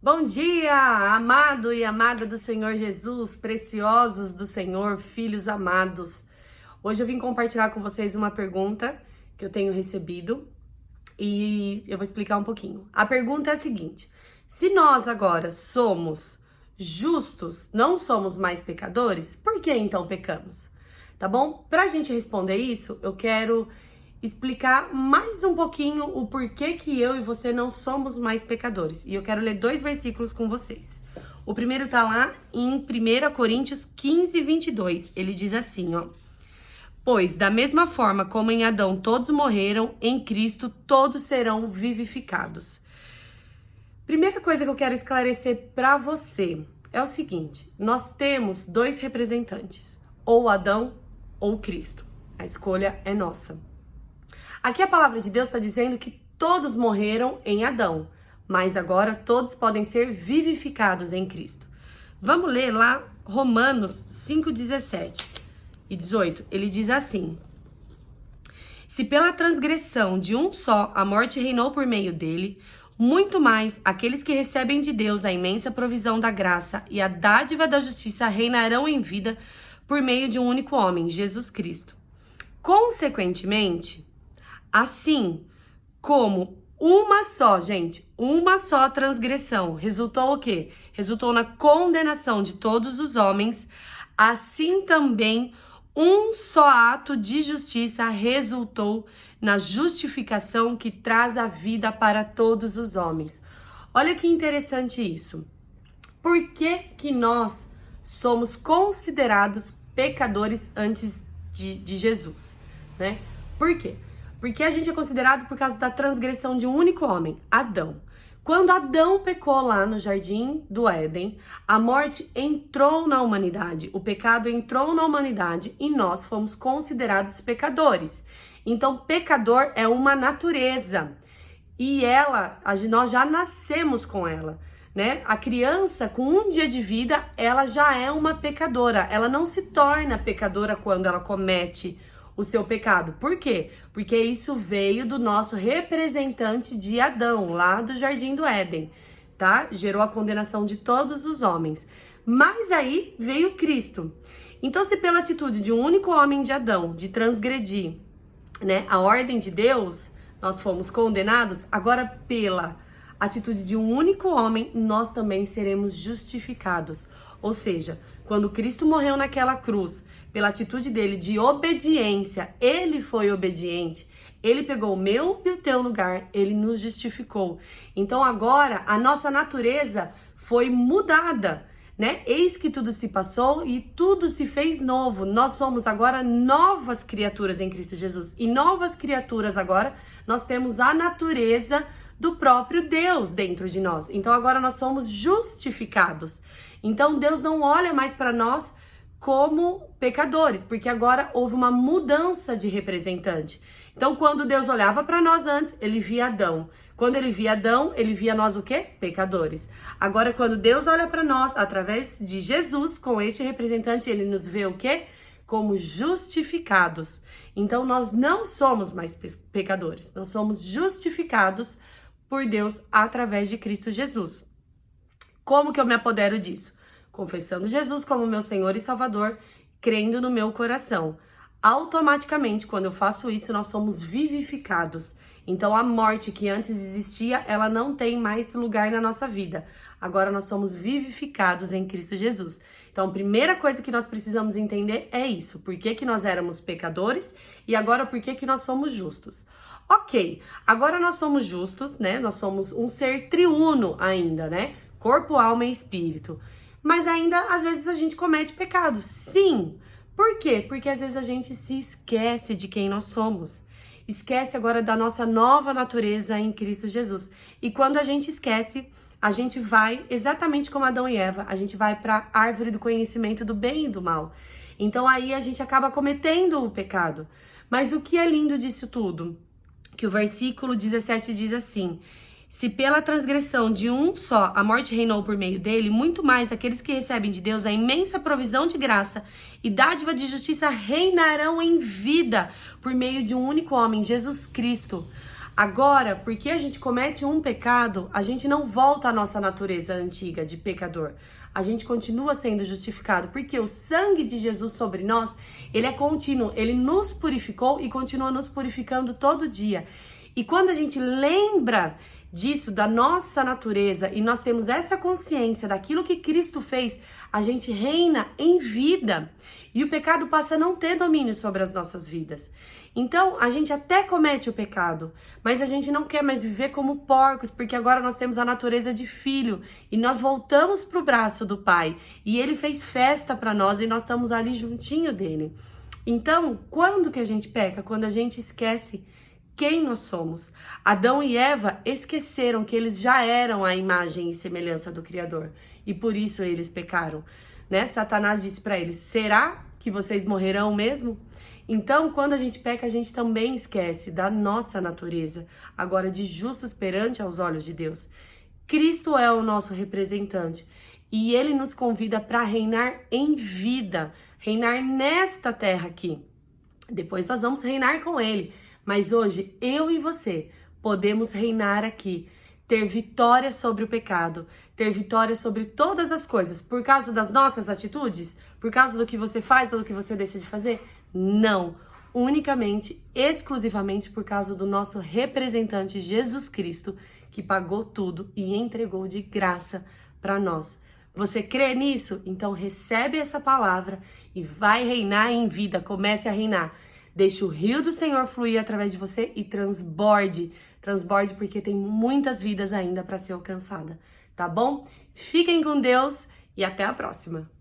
Bom dia, amado e amada do Senhor Jesus, preciosos do Senhor, filhos amados. Hoje eu vim compartilhar com vocês uma pergunta que eu tenho recebido e eu vou explicar um pouquinho. A pergunta é a seguinte: se nós agora somos justos, não somos mais pecadores, por que então pecamos? Tá bom? Pra gente responder isso, eu quero explicar mais um pouquinho o porquê que eu e você não somos mais pecadores. E eu quero ler 2 versículos com vocês. O primeiro tá lá em 1 Coríntios 15, 22. Ele diz assim, ó: pois da mesma forma como em Adão todos morreram, em Cristo todos serão vivificados. Primeira coisa que eu quero esclarecer para você é o seguinte: nós temos 2 representantes, ou Adão ou Cristo. A escolha é nossa. Aqui a palavra de Deus está dizendo que todos morreram em Adão, mas agora todos podem ser vivificados em Cristo. Vamos ler lá Romanos 5, 17 e 18. Ele diz assim: se pela transgressão de um só a morte reinou por meio dele, muito mais aqueles que recebem de Deus a imensa provisão da graça e a dádiva da justiça reinarão em vida por meio de um único homem, Jesus Cristo. Consequentemente, assim como uma só transgressão resultou o quê? Resultou na condenação de todos os homens, assim também um só ato de justiça resultou na justificação que traz a vida para todos os homens. Olha que interessante isso. Por que que nós somos considerados pecadores antes de Jesus, né? Por quê? Porque a gente é considerado por causa da transgressão de um único homem, Adão. Quando Adão pecou lá no Jardim do Éden, a morte entrou na humanidade, o pecado entrou na humanidade e nós fomos considerados pecadores. Então, pecador é uma natureza e nós já nascemos com ela, né? A criança, com um dia de vida, ela já é uma pecadora. Ela não se torna pecadora quando ela comete o seu pecado. Por quê? Porque isso veio do nosso representante de Adão, lá do Jardim do Éden, tá? Gerou a condenação de todos os homens. Mas aí veio Cristo. Então, se pela atitude de um único homem de Adão, de transgredir, né, a ordem de Deus, nós fomos condenados, agora pela atitude de um único homem, nós também seremos justificados. Ou seja, quando Cristo morreu naquela cruz, pela atitude dele de obediência, ele foi obediente, ele pegou o meu e o teu lugar, ele nos justificou. Então agora a nossa natureza foi mudada, né? Eis que tudo se passou e tudo se fez novo. Nós somos agora novas criaturas em Cristo Jesus. E novas criaturas agora, nós temos a natureza do próprio Deus dentro de nós. Então agora nós somos justificados. Então Deus não olha mais para nós como pecadores, porque agora houve uma mudança de representante. Então, quando Deus olhava para nós antes, ele via Adão. Quando ele via Adão, ele via nós o quê? Pecadores. Agora, quando Deus olha para nós, através de Jesus, com este representante, ele nos vê o quê? Como justificados. Então, nós não somos mais pecadores. Nós somos justificados por Deus através de Cristo Jesus. Como que eu me apodero disso? Confessando Jesus como meu Senhor e Salvador, crendo no meu coração. Automaticamente, quando eu faço isso, nós somos vivificados. Então, a morte que antes existia, ela não tem mais lugar na nossa vida. Agora, nós somos vivificados em Cristo Jesus. Então, a primeira coisa que nós precisamos entender é isso. Por que que nós éramos pecadores e agora por que que nós somos justos? Ok, agora nós somos justos, né? Nós somos um ser triuno ainda, né? Corpo, alma e espírito. Mas ainda, às vezes, a gente comete pecados. Sim. Por quê? Porque às vezes a gente se esquece de quem nós somos. Esquece agora da nossa nova natureza em Cristo Jesus. E quando a gente esquece, a gente vai, exatamente como Adão e Eva, a gente vai para a árvore do conhecimento do bem e do mal. Então aí a gente acaba cometendo o pecado. Mas o que é lindo disso tudo? Que o versículo 17 diz assim: se pela transgressão de um só a morte reinou por meio dele, muito mais aqueles que recebem de Deus a imensa provisão de graça e dádiva de justiça reinarão em vida por meio de um único homem, Jesus Cristo. Agora, porque a gente comete um pecado, a gente não volta à nossa natureza antiga de pecador. A gente continua sendo justificado, porque o sangue de Jesus sobre nós, ele é contínuo, ele nos purificou e continua nos purificando todo dia. E quando a gente lembra disso, da nossa natureza, e nós temos essa consciência daquilo que Cristo fez, a gente reina em vida. E o pecado passa a não ter domínio sobre as nossas vidas. Então, a gente até comete o pecado, mas a gente não quer mais viver como porcos, porque agora nós temos a natureza de filho e nós voltamos para o braço do Pai. E Ele fez festa para nós e nós estamos ali juntinho dele. Então, quando que a gente peca? Quando a gente esquece quem nós somos. Adão e Eva esqueceram que eles já eram a imagem e semelhança do Criador e por isso eles pecaram, né? Satanás disse para eles: será que vocês morrerão mesmo? Então, quando a gente peca, a gente também esquece da nossa natureza, agora de justos perante aos olhos de Deus. Cristo é o nosso representante e Ele nos convida para reinar em vida, reinar nesta terra aqui. Depois nós vamos reinar com Ele, mas hoje eu e você podemos reinar aqui, ter vitória sobre o pecado, ter vitória sobre todas as coisas, por causa das nossas atitudes, por causa do que você faz ou do que você deixa de fazer. Não, unicamente, exclusivamente por causa do nosso representante Jesus Cristo, que pagou tudo e entregou de graça para nós. Você crê nisso? Então recebe essa palavra e vai reinar em vida, comece a reinar. Deixe o rio do Senhor fluir através de você e transborde, porque tem muitas vidas ainda para ser alcançada, tá bom? Fiquem com Deus e até a próxima.